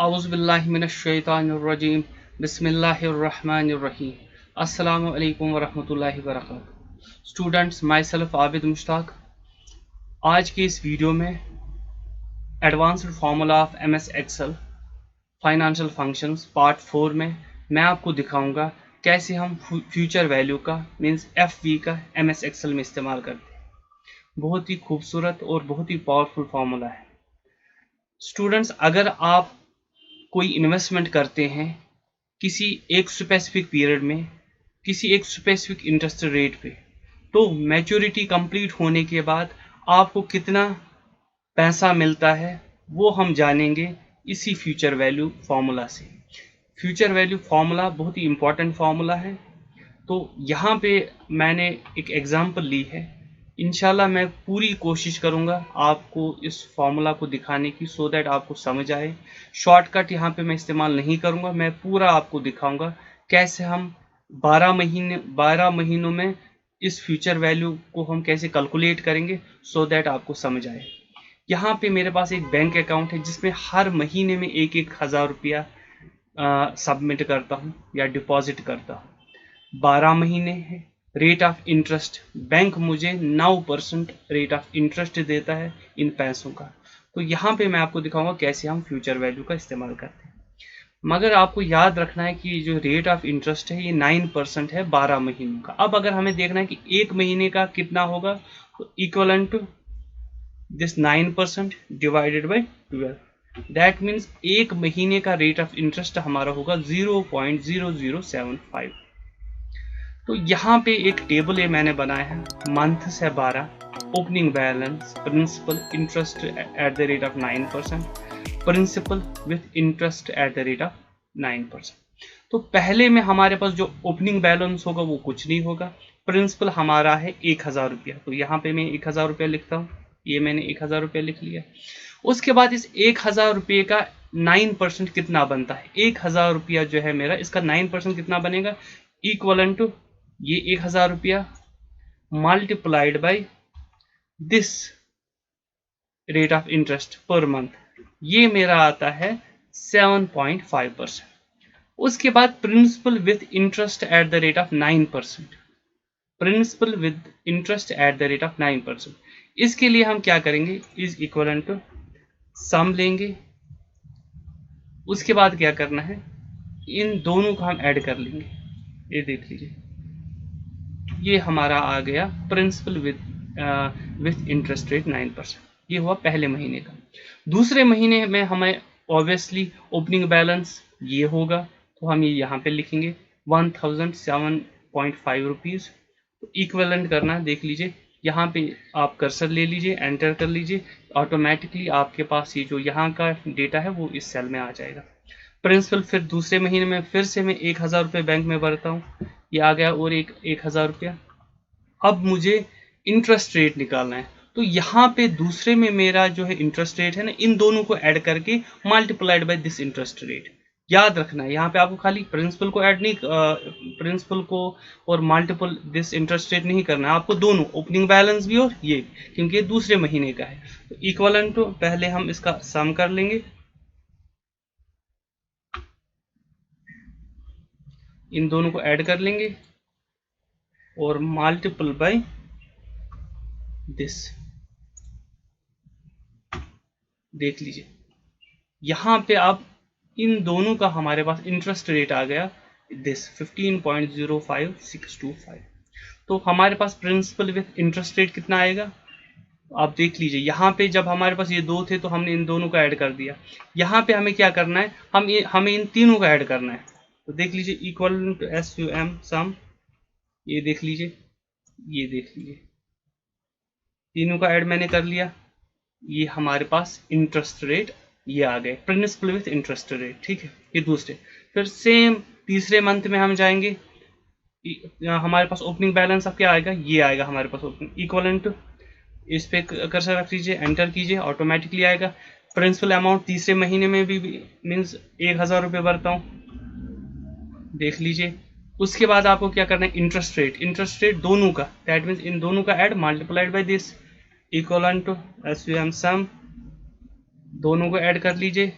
औज़ुबिल्लाहिमिनश्शैतानिर्रजीम बिस्मिल्लाहिर्रहमानिर्रहीम अस्सलामु अलैकुम वरहमतुल्लाहि वबरकातुहू। Students, myself Abid Mushtaq. आज की इस वीडियो में advanced formula of MS Excel financial functions part 4 में मैं आपको दिखाऊंगा कैसे हम फ्यूचर वैल्यू का मींस एफवी का एमएस एक्सेल में इस्तेमाल करते हैं। बहुत ही खूबसूरत और बहुत ही पावरफुल फार्मूला है। स्टूडेंट्स, अगर आप कोई इन्वेस्टमेंट करते हैं किसी एक स्पेसिफिक पीरियड में किसी एक स्पेसिफिक इंटरेस्ट रेट पे, तो मैच्योरिटी कंप्लीट होने के बाद आपको कितना पैसा मिलता है वो हम जानेंगे इसी फ्यूचर वैल्यू फार्मूला से। फ्यूचर वैल्यू फार्मूला बहुत ही इंपॉर्टेंट फार्मूला है। तो यहाँ पे मैंने एक एग्जांपल ली है। इंशाल्लाह मैं पूरी कोशिश करूँगा आपको इस फार्मूला को दिखाने की, सो दैट आपको समझ आए। शॉर्टकट यहाँ पे मैं इस्तेमाल नहीं करूँगा, मैं पूरा आपको दिखाऊँगा कैसे हम 12 महीनों में इस फ्यूचर वैल्यू को हम कैसे कैलकुलेट करेंगे, सो दैट आपको समझ आए। यहाँ पे मेरे पास एक बैंक अकाउंट है जिसमें हर महीने में 1,000 रुपया सबमिट करता हूँ या डिपॉजिट करता हूँ। 12 महीने है। रेट ऑफ इंटरेस्ट बैंक मुझे 9% रेट ऑफ इंटरेस्ट देता है इन पैसों का। तो यहाँ पे मैं आपको दिखाऊंगा कैसे हम फ्यूचर वैल्यू का इस्तेमाल करते हैं। मगर आपको याद रखना है कि जो रेट ऑफ इंटरेस्ट है ये 9% है 12 महीनों का। अब अगर हमें देखना है कि एक महीने का कितना होगा, तो equivalent to this 9% divided by 12। That means एक महीने का रेट ऑफ इंटरेस्ट हमारा होगा 0.0075। तो यहाँ पे एक टेबल है मैंने बनाया है, मंथ से 12, opening balance, principal, interest at the rate of 9%, principal with interest at the rate of 9%। तो पहले में हमारे पास जो ओपनिंग बैलेंस होगा वो कुछ नहीं होगा। प्रिंसिपल हमारा है 1,000 रुपया, तो यहाँ पे मैं 1,000 रुपया लिखता हूँ। ये मैंने 1,000 रुपया लिख लिया। उसके बाद इस 1,000 रुपये का 9% कितना बनता है, 1,000 रुपया जो है मेरा, इसका 9% कितना बनेगा, इक्वलेंट टू ये 1,000 रुपया multiplied by this rate of interest per month, ये मेरा आता है 7.5%। उसके बाद principal with interest at the rate of 9%, principal with interest at the rate of 9%। इसके लिए हम क्या करेंगे, इज इक्वलेंट टू सम लेंगे। उसके बाद क्या करना है, इन दोनों को हम ऐड कर लेंगे। ये देख लीजिए, ये हमारा आ गया प्रिंसिपल विथ इंटरेस्ट रेट 9%। ये हुआ पहले महीने का। दूसरे महीने में हमें ऑब्वियसली ओपनिंग बैलेंस ये होगा, तो हम ये यहाँ पे लिखेंगे 1,007.5 रुपीज़। तो इक्वलेंट करना, देख लीजिए यहाँ पे आप कर्सर ले लीजिए, एंटर कर लीजिए, ऑटोमेटिकली आपके पास ये जो यहाँ का डेटा है वो इस सेल में आ जाएगा। प्रिंसिपल फिर दूसरे महीने में फिर से मैं 1,000 रुपये बैंक में भरता हूँ, ये आ गया, और 1,000 रुपया। अब मुझे इंटरेस्ट रेट निकालना है, तो यहाँ पे दूसरे में मेरा जो है इंटरेस्ट रेट है ना, इन दोनों को ऐड करके multiplied by this interest rate. याद रखना है यहाँ पे आपको खाली प्रिंसिपल को ऐड नहीं, प्रिंसिपल को और मल्टीपल दिस इंटरेस्ट रेट नहीं करना है, आपको दोनों ओपनिंग बैलेंस भी और ये, क्योंकि ये दूसरे महीने का है। तो इक्वलेंट टू पहले हम इसका सम कर लेंगे, इन दोनों को ऐड कर लेंगे और मल्टीपल बाय दिस। देख लीजिए यहाँ पे आप इन दोनों का हमारे पास इंटरेस्ट रेट आ गया दिस 15.05625। तो हमारे पास प्रिंसिपल विथ इंटरेस्ट रेट कितना आएगा, आप देख लीजिए। यहाँ पे जब हमारे पास ये दो थे तो हमने इन दोनों का ऐड कर दिया। यहाँ पे हमें क्या करना है, हमें इन तीनों का ऐड करना है। तो देख लीजिए इक्वल टू SUM सम, ये देख लीजिए, ये देख लीजिए, तीनों का ऐड मैंने कर लिया। ये हमारे पास इंटरेस्ट रेट ये आ गए, प्रिंसिपल विथ इंटरेस्ट रेट, ठीक है। ये दूसरे, फिर सेम तीसरे मंथ में हम जाएंगे, हमारे पास ओपनिंग बैलेंस अब क्या आएगा, ये आएगा हमारे पास ओपनिंग, इक्वलेंट, इस पे कर्सर रख लीजिए, एंटर कीजिए, ऑटोमेटिकली आएगा। प्रिंसिपल अमाउंट तीसरे महीने में भी मीन्स 1,000 रुपये भरता हूँ, देख लीजिए। उसके बाद आपको क्या करना है, इंटरेस्ट रेट दोनों का, दैट मीन्स इन दोनों का add multiplied by this equivalent to SUM sum, दोनों को ऐड कर लीजिए,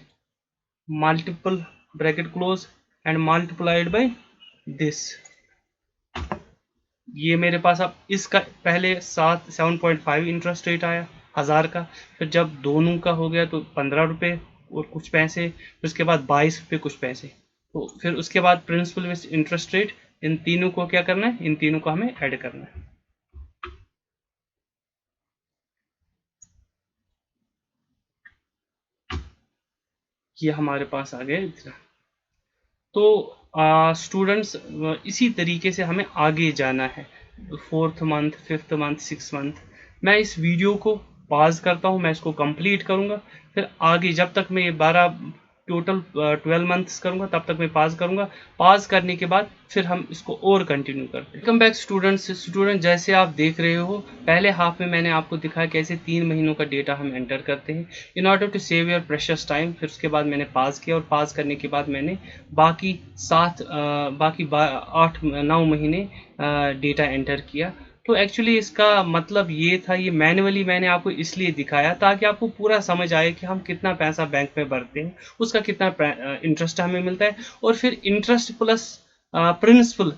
multiple bracket close and multiplied by this. ये मेरे पास अब इसका पहले 7.5 इंटरेस्ट रेट आया 1000 का, फिर जब दोनों का हो गया तो 15 रुपये और कुछ पैसे, फिर उसके बाद 22 रुपये कुछ पैसे, तो फिर उसके बाद प्रिंसिपल विद इंटरेस्ट रेट, इन तीनों को क्या करना है, इन तीनों को हमें ऐड करना है। ये हमारे पास आ गया इतना। तो स्टूडेंट्स इसी तरीके से हमें आगे जाना है, 4th month, 5th month, 6th month. मैं इस वीडियो को पॉज करता हूँ, मैं इसको कंप्लीट करूँगा, फिर आगे जब तक मैं ये 12 मंथ्स करूँगा तब तक मैं पॉज करूँगा। पॉज करने के बाद फिर हम इसको और कंटिन्यू करते हैं। वेलकम बैक स्टूडेंट, जैसे आप देख रहे हो पहले हाफ में मैंने आपको दिखाया कैसे 3 महीनों का डेटा हम एंटर करते हैं in order to save your precious time. फिर उसके बाद मैंने पॉज किया और पॉज करने के बाद मैंने बाकी 8-9 महीने डेटा एंटर किया। तो एक्चुअली इसका मतलब ये था, ये मैन्युअली मैंने आपको इसलिए दिखाया ताकि आपको पूरा समझ आए कि हम कितना पैसा बैंक में भरते हैं, उसका कितना इंटरेस्ट हमें मिलता है, और फिर इंटरेस्ट प्लस प्रिंसिपल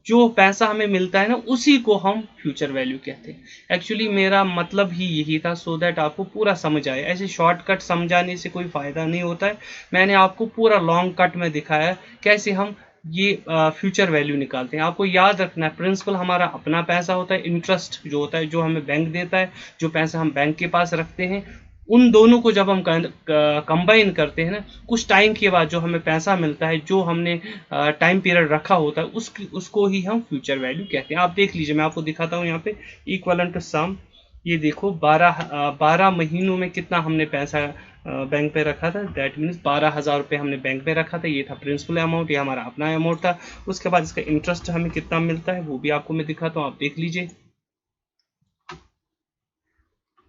जो पैसा हमें मिलता है ना, उसी को हम फ्यूचर वैल्यू कहते हैं। एक्चुअली मेरा मतलब ही यही था, सो दैट आपको पूरा समझ आए। ऐसे शॉर्टकट समझाने से कोई फ़ायदा नहीं होता है। मैंने आपको पूरा लॉन्ग कट में दिखाया कैसे हम ये फ्यूचर वैल्यू निकालते हैं। आपको याद रखना है, प्रिंसिपल हमारा अपना पैसा होता है, इंटरेस्ट जो होता है जो हमें बैंक देता है, जो पैसा हम बैंक के पास रखते हैं, उन दोनों को जब हम कंबाइन करते हैं ना, कुछ टाइम के बाद जो हमें पैसा मिलता है, जो हमने टाइम पीरियड रखा होता है, उसको ही हम फ्यूचर वैल्यू कहते हैं। आप देख लीजिए, मैं आपको दिखाता हूँ यहाँ पे इक्विवेलेंट सम। ये देखो 12 महीनों में कितना हमने पैसा बैंक पे रखा था, दैट मीन्स 12,000 रुपये हमने बैंक पे रखा था। ये था प्रिंसिपल अमाउंट, ये हमारा अपना अमाउंट था। उसके बाद इसका इंटरेस्ट हमें कितना मिलता है वो भी आपको मैं दिखाता हूँ, आप देख लीजिए।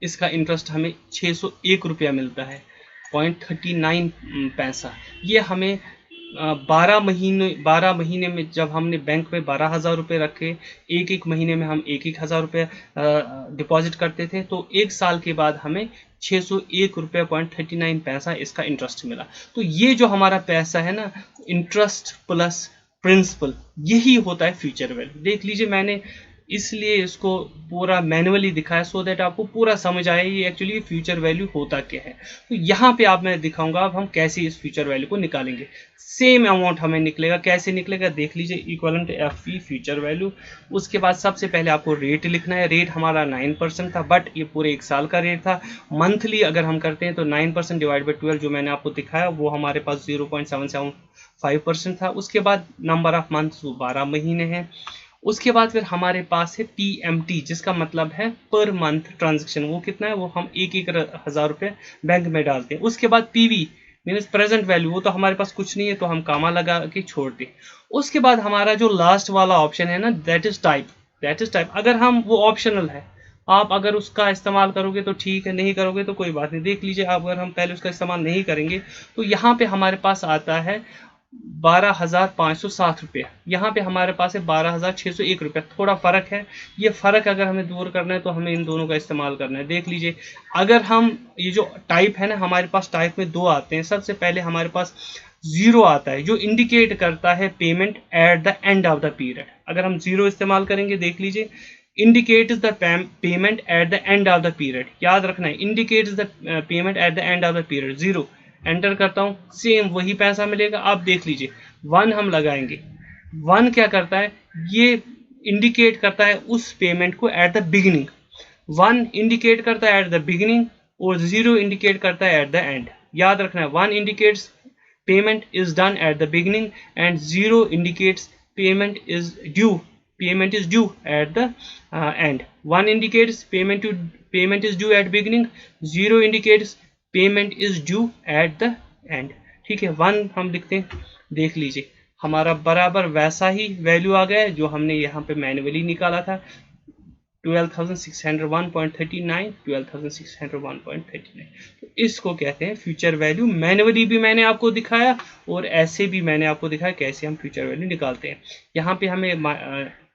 इसका इंटरेस्ट हमें 601 रुपया मिलता है, 0.39 पैसा। ये हमें 12 महीने में जब हमने बैंक में 12,000 रुपये रखे, एक महीने में हम 1,000 रुपये डिपॉजिट करते थे, तो 1 साल के बाद हमें 601 रुपये 0.39 पैसा इसका इंटरेस्ट मिला। तो ये जो हमारा पैसा है ना, इंटरेस्ट प्लस प्रिंसिपल, यही होता है फ्यूचर वैल्यू। देख लीजिए, मैंने इसलिए इसको पूरा मैनुअली दिखाया सो दैट आपको पूरा समझ आए ये एक्चुअली फ्यूचर वैल्यू होता क्या है। तो यहाँ पे आप मैं दिखाऊंगा अब हम कैसे इस फ्यूचर वैल्यू को निकालेंगे। सेम अमाउंट हमें निकलेगा, कैसे निकलेगा देख लीजिए, इक्विवेलेंट एफई फ्यूचर वैल्यू। उसके बाद सबसे पहले आपको रेट लिखना है। रेट हमारा 9% था, बट ये पूरे 1 साल का रेट था। मंथली अगर हम करते हैं तो 9% डिवाइड बाई 12 जो मैंने आपको दिखाया वो हमारे पास 0.775% था। उसके बाद नंबर ऑफ मंथ्स वो 12 महीने हैं। उसके बाद फिर हमारे पास है PMT, जिसका मतलब है पर मंथ ट्रांजैक्शन। वो कितना है, वो हम 1,000 रुपये बैंक में डालते हैं। उसके बाद PV मीन्स प्रेजेंट वैल्यू, वो तो हमारे पास कुछ नहीं है तो हम कामा लगा के छोड़ते। उसके बाद हमारा जो लास्ट वाला ऑप्शन है ना, दैट इज टाइप। अगर हम वो ऑप्शनल है, आप अगर उसका इस्तेमाल करोगे तो ठीक है, नहीं करोगे तो कोई बात नहीं। देख लीजिए, अगर हम पहले उसका इस्तेमाल नहीं करेंगे तो यहाँ पे हमारे पास आता है 12,507 रुपये। यहाँ पे हमारे पास है 12,601 रुपये। थोड़ा फ़र्क है, ये फ़र्क अगर हमें दूर करना है तो हमें इन दोनों का इस्तेमाल करना है। देख लीजिए, अगर हम ये जो टाइप है ना, हमारे पास टाइप में 2 आते हैं। सबसे पहले हमारे पास 0 आता है जो इंडिकेट करता है payment at the end of the period. अगर हम 0 इस्तेमाल करेंगे, देख लीजिए, indicates the payment at the end of the period। याद रखना है, indicates the payment at the end of the period। 0 enter करता हूँ, सेम वही पैसा मिलेगा। आप देख लीजिए, 1 हम लगाएंगे। 1 क्या करता है, ये इंडिकेट करता है उस पेमेंट को एट द बिगिनिंग। 1 इंडिकेट करता है एट द बिगिनिंग और 0 इंडिकेट करता है एट द एंड। याद रखना है, 1 indicates payment is done at the beginning and 0 indicates payment is due at the end। 1 indicates payment is due at beginning, 0 indicates payment is due at the end। ठीक है, 1 हम लिखते हैं। देख लीजिए, हमारा बराबर वैसा ही वैल्यू आ गया है जो हमने यहाँ पे मैन्युअली निकाला था, 12,601.39, 12,601.39। तो इसको कहते हैं फ्यूचर वैल्यू। मैन्युअली भी मैंने आपको दिखाया और ऐसे भी मैंने आपको दिखाया कैसे हम फ्यूचर वैल्यू निकालते हैं। यहाँ पे हमें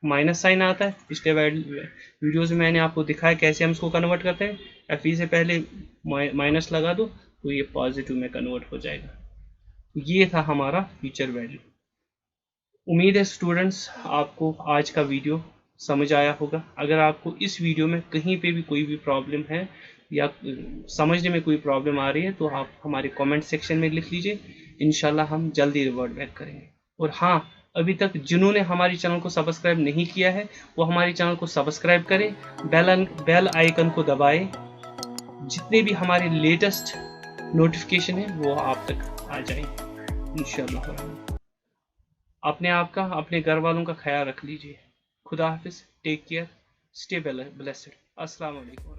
माइनस साइन आता है। पिछले वीडियोज़ में मैंने आपको दिखाया कैसे हम इसको कन्वर्ट करते हैं। FE से पहले माइनस लगा दो तो ये पॉजिटिव में कन्वर्ट हो जाएगा। ये था हमारा फ्यूचर वैल्यू। उम्मीद है स्टूडेंट्स आपको आज का वीडियो समझ आया होगा। अगर आपको इस वीडियो में कहीं पे भी कोई भी प्रॉब्लम है या समझने में कोई प्रॉब्लम आ रही है तो आप हमारे कमेंट सेक्शन में लिख लीजिए, इंशाल्लाह हम जल्दी रिवर्ट बैक करेंगे। और हाँ, अभी तक जिन्होंने हमारे चैनल को सब्सक्राइब नहीं किया है वो हमारे चैनल को सब्सक्राइब करें, बेल आइकन को दबाएं, जितने भी हमारे लेटेस्ट नोटिफिकेशन है वो आप तक आ जाएंगे इंशाल्लाह। अपने आप का, अपने घर वालों का ख्याल रख लीजिए। खुदा हाफिज, टेक केयर, स्टे ब्लेस्ड। अस्सलाम वालेकुम।